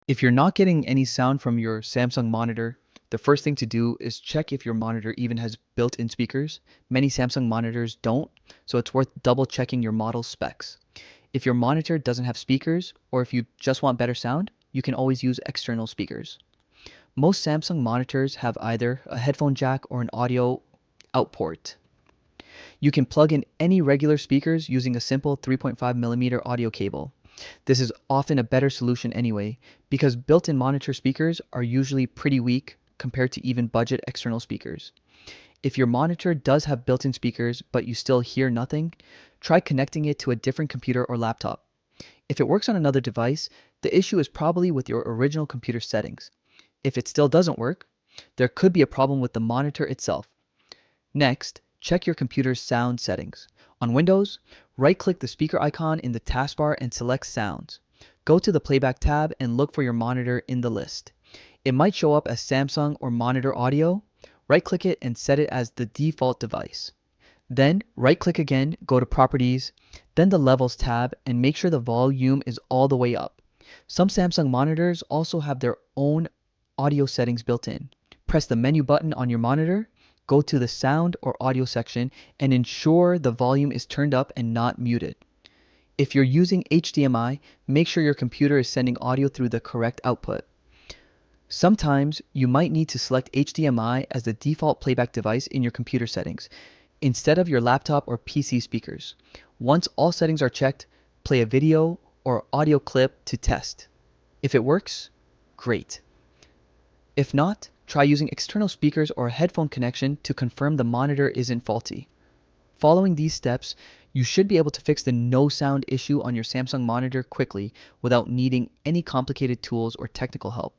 If you're not getting any sound from your Samsung monitor, the first thing to do is check if your monitor even has built-in speakers. Many Samsung monitors don't, so it's worth double checking your model specs. If your monitor doesn't have speakers, or if you just want better sound, you can always use external speakers. Most Samsung monitors have either a headphone jack or an audio out port. You can plug in any regular speakers using a simple 3.5mm audio cable. This is often a better solution anyway, because built-in monitor speakers are usually pretty weak compared to even budget external speakers. If your monitor does have built-in speakers but you still hear nothing, try connecting it to a different computer or laptop. If it works on another device, the issue is probably with your original computer settings. If it still doesn't work, there could be a problem with the monitor itself. Next, check your computer's sound settings. On Windows, right-click the speaker icon in the taskbar and select Sounds. Go to the Playback tab and look for your monitor in the list. It might show up as Samsung or Monitor Audio. Right-click it and set it as the default device. Then, right-click again, go to Properties, then the Levels tab, and make sure the volume is all the way up. Some Samsung monitors also have their own audio settings built in. Press the menu button on your monitor, go to the sound or audio section, and ensure the volume is turned up and not muted. If you're using HDMI, make sure your computer is sending audio through the correct output. Sometimes you might need to select HDMI as the default playback device in your computer settings, instead of your laptop or PC speakers. Once all settings are checked, play a video or audio clip to test. If it works, great. If not, try using external speakers or a headphone connection to confirm the monitor isn't faulty. Following these steps, you should be able to fix the no sound issue on your Samsung monitor quickly without needing any complicated tools or technical help.